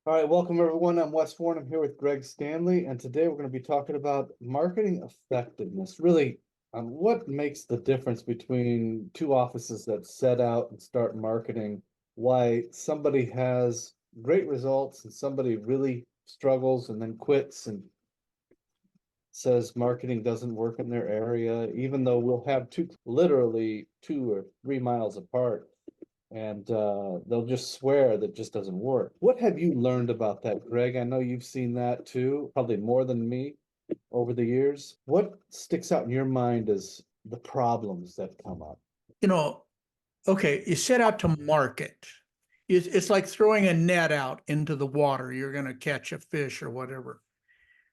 All right, welcome everyone. I'm Wes Warren. I'm here with Greg Stanley, and today we're going to be talking about marketing effectiveness. Really, what makes the difference between two offices that set out and start marketing, why somebody has great results and somebody really struggles and then quits and says marketing doesn't work in their area, even though we'll have literally 2 or 3 miles apart and they'll just swear that just doesn't work. What have you learned about that, Greg? I know you've seen that too, probably more than me over the years. What sticks out in your mind as the problems that come up? You know, okay, you set out to market. It's like throwing a net out into the water. You're going to catch a fish or whatever.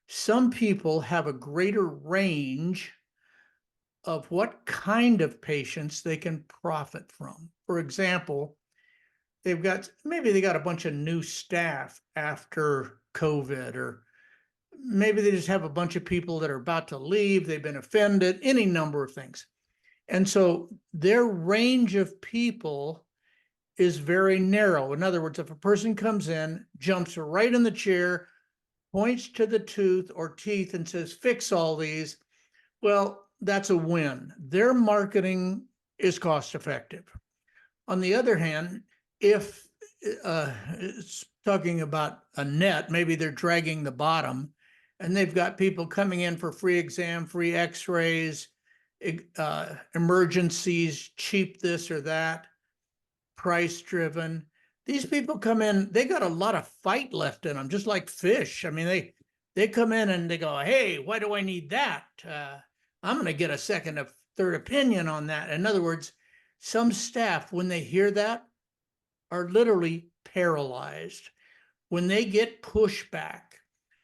Some people have a greater range of what kind of patients they can profit from. For example, maybe they got a bunch of new staff after COVID, or maybe they just have a bunch of people that are about to leave. They've been offended, any number of things. And so their range of people is very narrow. In other words, if a person comes in, jumps right in the chair, points to the tooth or teeth and says, fix all these, well, that's a win. Their marketing is cost effective. On the other hand, if it's talking about a net, maybe they're dragging the bottom and they've got people coming in for free exam, free x-rays, emergencies, cheap this or that, price driven. These people come in, they got a lot of fight left in them, just like fish. I mean, they come in and they go, hey, why do I need that? I'm going to get a second or third opinion on that. In other words, some staff, when they hear that, are literally paralyzed. When they get pushback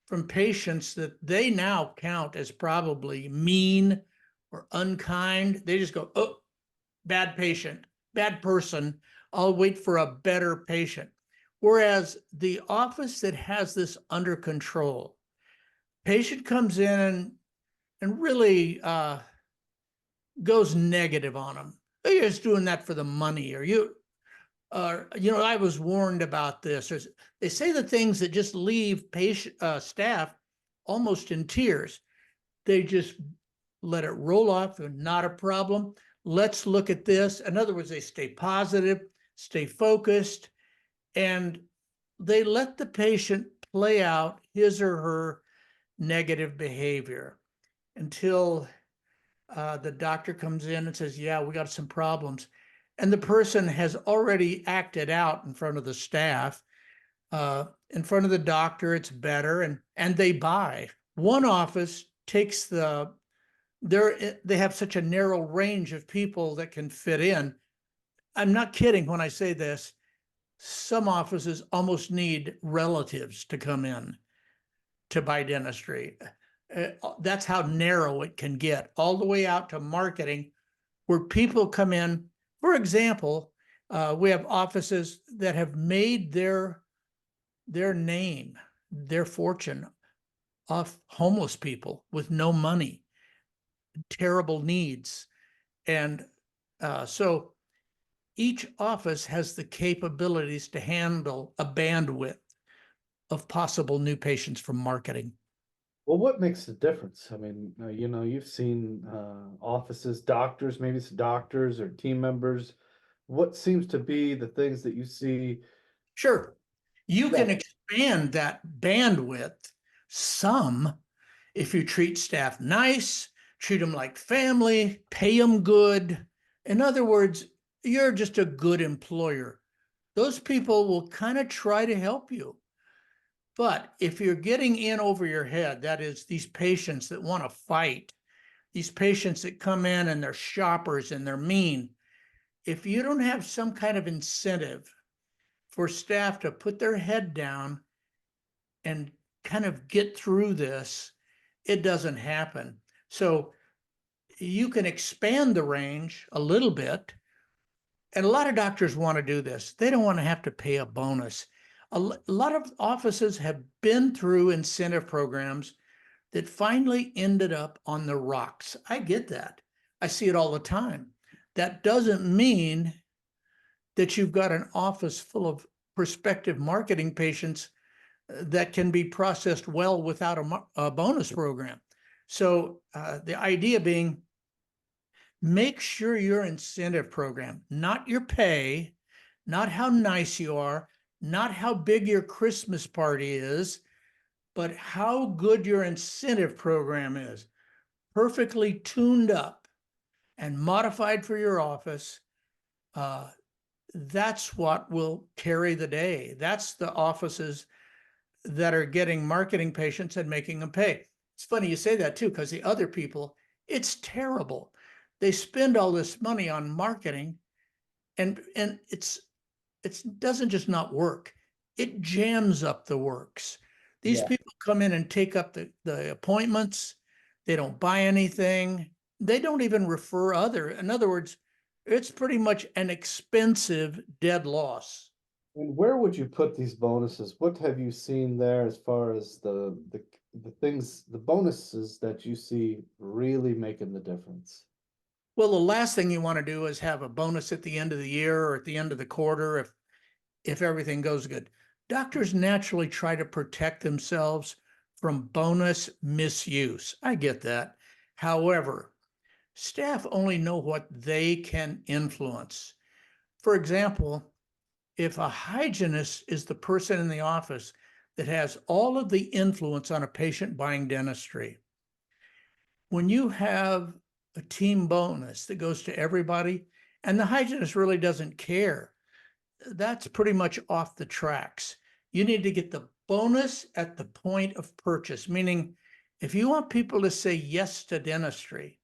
from patients that they now count as probably mean or unkind, they just go, oh, bad patient, bad person. I'll wait for a better patient. Whereas the office that has this under control, patient comes in and really goes negative on them. You're just doing that for the money, or I was warned about this. Or they say the things that just leave staff almost in tears. They just let it roll off, not a problem. Let's look at this. In other words, they stay positive, stay focused, and they let the patient play out his or her negative behavior until the doctor comes in and says, yeah, we got some problems. And the person has already acted out in front of the staff, in front of the doctor, it's better, and they buy. One office takes they have such a narrow range of people that can fit in. I'm not kidding when I say this. Some offices almost need relatives to come in to buy dentistry. That's how narrow it can get, all the way out to marketing, where people come in. For example, we have offices that have made their name, their fortune off homeless people with no money, terrible needs. And so each office has the capabilities to handle a bandwidth of possible new patients from marketing. Well, what makes the difference? I mean, you've seen offices, doctors, maybe it's doctors or team members. What seems to be the things that you see? Sure, you Yeah. can expand that bandwidth some if you treat staff nice, treat them like family, pay them good. In other words, you're just a good employer. Those people will kind of try to help you. But if you're getting in over your head, that is, these patients that want to fight, these patients that come in and they're shoppers and they're mean, if you don't have some kind of incentive for staff to put their head down and kind of get through this, it doesn't happen. So you can expand the range a little bit. And a lot of doctors want to do this. They don't want to have to pay a bonus. A lot of offices have been through incentive programs that finally ended up on the rocks. I get that. I see it all the time. That doesn't mean that you've got an office full of prospective marketing patients that can be processed well without a bonus program. So the idea being, make sure your incentive program, not your pay, not how nice you are, not how big your Christmas party is, but how good your incentive program is, perfectly tuned up and modified for your office. That's what will carry the day. That's the offices that are getting marketing patients and making them pay. It's funny you say that too, because the other people, it's terrible. They spend all this money on marketing, and it doesn't just not work. It jams up the works. These Yeah. people come in and take up the appointments. They don't buy anything. They don't even refer other. In other words, it's pretty much an expensive dead loss. And where would you put these bonuses? What have you seen there as far as the things, the bonuses that you see really making the difference? Well, the last thing you want to do is have a bonus at the end of the year or at the end of the quarter if everything goes good. Doctors naturally try to protect themselves from bonus misuse. I get that. However, staff only know what they can influence. For example, if a hygienist is the person in the office that has all of the influence on a patient buying dentistry, when you have a team bonus that goes to everybody and the hygienist really doesn't care, that's pretty much off the tracks. You need to get the bonus at the point of purchase, meaning if you want people to say yes to dentistry,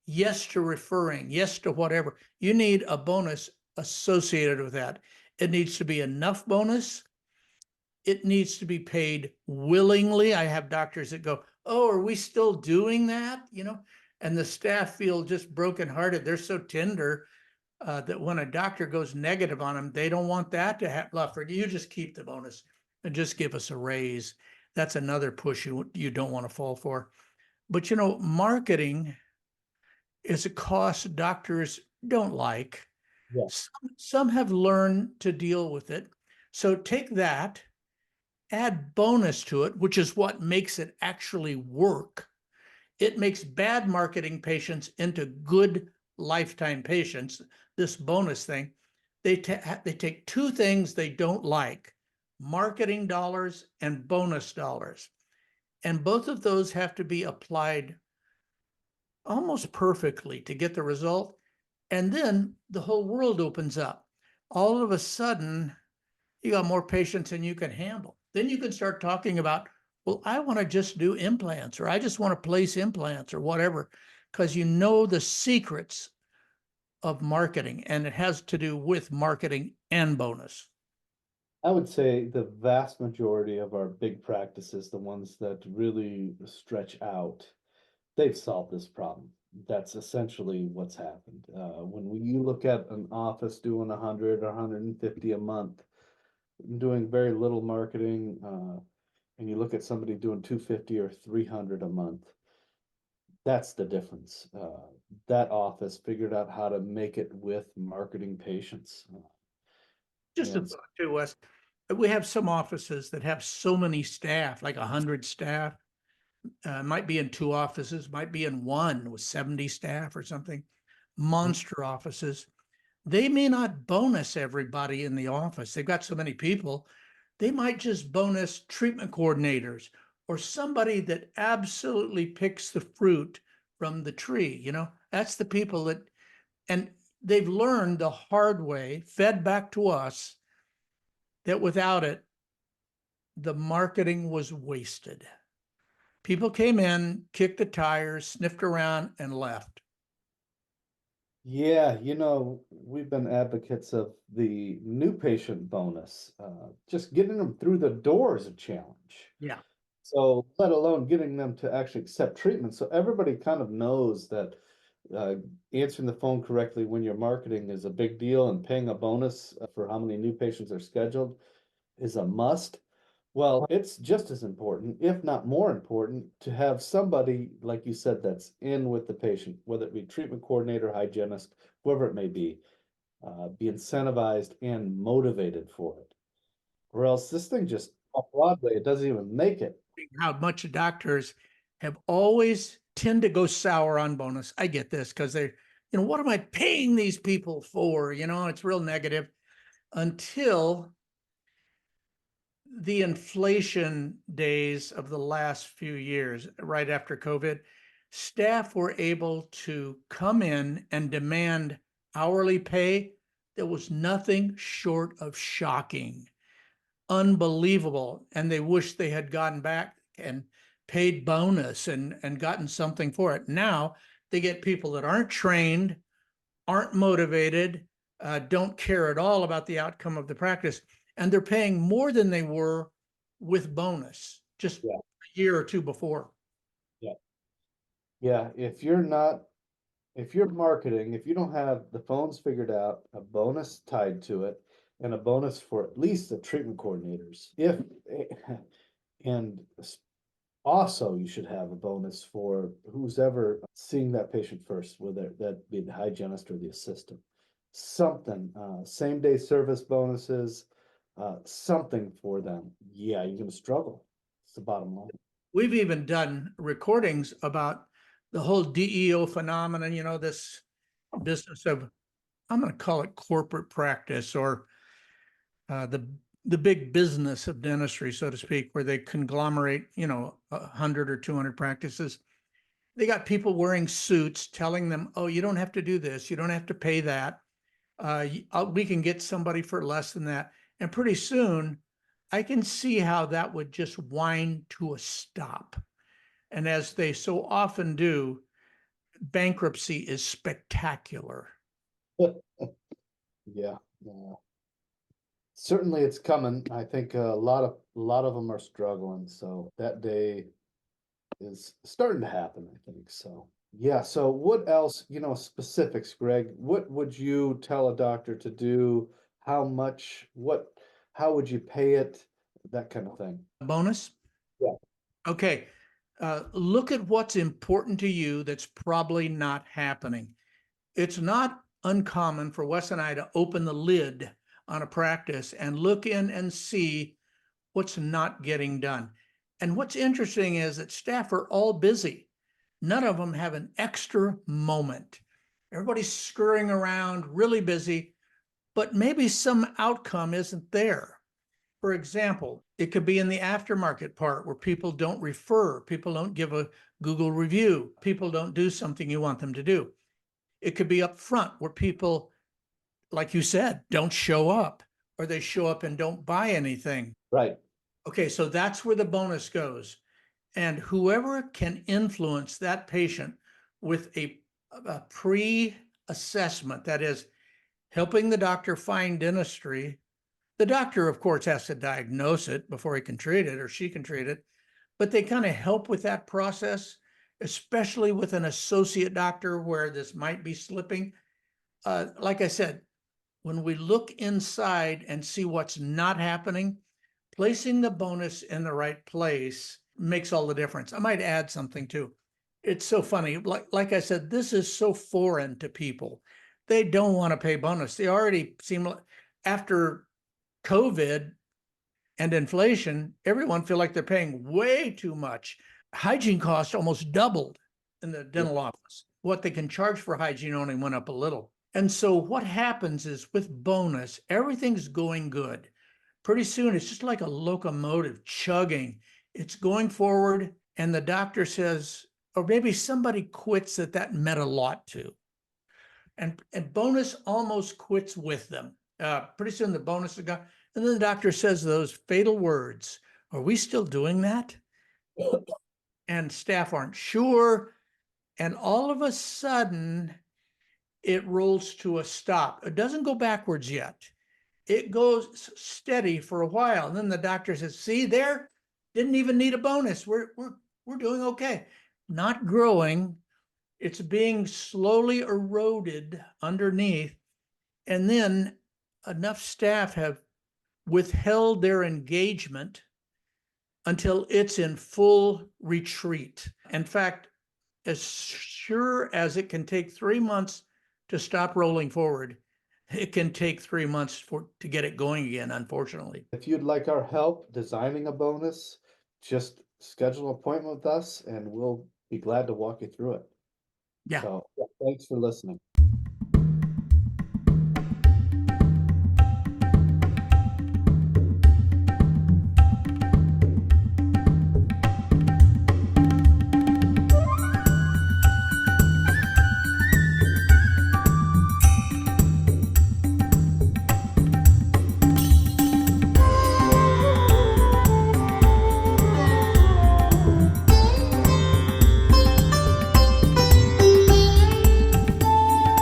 yes to referring, yes to whatever, you need a bonus associated with that. It needs to be enough bonus. It needs to be paid willingly. I have doctors that go, "Oh, are we still doing that?" And the staff feel just brokenhearted. They're so tender that when a doctor goes negative on them, they don't want that to happen. Lufford, you just keep the bonus and just give us a raise. That's another push you don't want to fall for. But marketing is a cost doctors don't like. Yeah. Some have learned to deal with it. So take that, add bonus to it, which is what makes it actually work. It makes bad marketing patients into good lifetime patients. This bonus thing, they take two things they don't like: marketing dollars and bonus dollars. And both of those have to be applied almost perfectly to get the result. And then the whole world opens up. All of a sudden, you got more patients than you can handle. Then you can start talking about, well, I want to just do implants, or I just want to place implants, or whatever, because you know the secrets of marketing, and it has to do with marketing and bonus. I would say the vast majority of our big practices, the ones that really stretch out, they've solved this problem. That's essentially what's happened. When you look at an office doing 100 or 150 a month, doing very little marketing, and you look at somebody doing 250 or 300 a month, that's the difference. That office figured out how to make it with marketing patients. Just a And thought too, Wes. We have some offices that have so many staff, like 100 staff. Might be in two offices, might be in one with 70 staff or something. Monster offices. They may not bonus everybody in the office. They've got so many people. They might just bonus treatment coordinators or somebody that absolutely picks the fruit from the tree. That's the people and they've learned the hard way, fed back to us, that without it, the marketing was wasted. People came in, kicked the tires, sniffed around, and left. yeah, we've been advocates of the new patient bonus. Just getting them through the door is a challenge. Yeah. So let alone getting them to actually accept treatment. So everybody kind of knows that uh, answering the phone correctly when you're marketing is a big deal, and paying a bonus for how many new patients are scheduled is a must. Well, it's just as important, if not more important, to have somebody, like you said, that's in with the patient, whether it be treatment coordinator, hygienist, whoever it may be incentivized and motivated for it. Or else this thing just off Broadway, it doesn't even make it. how much doctors have always tend to go sour on bonus. I get this because they're, what am I paying these people for? It's real negative until the inflation days of the last few years, right after COVID. Staff were able to come in and demand hourly pay that was nothing short of shocking, unbelievable. And they wish they had gone back and paid bonus and gotten something for it. Now they get people that aren't trained, aren't motivated, don't care at all about the outcome of the practice, and they're paying more than they were with bonus just Yeah. a year or two before. Yeah, if you're marketing, if you don't have the phones figured out, a bonus tied to it, and a bonus for at least the treatment coordinators, and also you should have a bonus for who's ever seeing that patient first, whether that be the hygienist or the assistant. Something, same day service bonuses, something for them. Yeah, you're gonna struggle. It's the bottom line. We've even done recordings about the whole DEO phenomenon, this business of, I'm going to call it corporate practice, or the big business of dentistry, so to speak, where they conglomerate, 100 or 200 practices. They got people wearing suits telling them, oh, you don't have to do this. You don't have to pay that. We can get somebody for less than that. And pretty soon, I can see how that would just wind to a stop. And as they so often do, bankruptcy is spectacular. Yeah, yeah. Certainly it's coming. I think a lot of them are struggling, so that day is starting to happen, I think. So, yeah, so what else, specifics, Greg? What would you tell a doctor to do? How much, how would you pay it? That kind of thing. Bonus? Yeah. Okay. Look at what's important to you that's probably not happening. It's not uncommon for Wes and I to open the lid on a practice and look in and see what's not getting done. And what's interesting is that staff are all busy. None of them have an extra moment. Everybody's scurrying around, really busy, but maybe some outcome isn't there. For example, it could be in the aftermarket part where people don't refer, people don't give a Google review, people don't do something you want them to do. It could be up front where people, like you said, don't show up, or they show up and don't buy anything. Right. Okay, so that's where the bonus goes. And whoever can influence that patient with a pre-assessment, that is, helping the doctor find dentistry. The doctor, of course, has to diagnose it before he can treat it, or she can treat it, but they kind of help with that process, especially with an associate doctor where this might be slipping. Like I said, when we look inside and see what's not happening, placing the bonus in the right place makes all the difference. I might add something too. It's so funny. Like I said, this is so foreign to people. They don't want to pay bonus. They already seem like, after COVID and inflation, everyone feel like they're paying way too much. Hygiene costs almost doubled in the dental office. What they can charge for hygiene only went up a little. And so what happens is with bonus, everything's going good. Pretty soon, it's just like a locomotive chugging. It's going forward, and the doctor says, or maybe somebody quits that meant a lot to. And bonus almost quits with them. Pretty soon the bonus is gone. And then the doctor says those fatal words, are we still doing that? And staff aren't sure. And all of a sudden, it rolls to a stop. It doesn't go backwards yet. It goes steady for a while. And then the doctor says, see there, didn't even need a bonus. We're doing okay. Not growing. It's being slowly eroded underneath. And then enough staff have withheld their engagement until it's in full retreat. In fact, as sure as it can take 3 months to stop rolling forward, it can take 3 months to get it going again, unfortunately. If you'd like our help designing a bonus, just schedule an appointment with us and we'll be glad to walk you through it. Yeah. So, thanks for listening.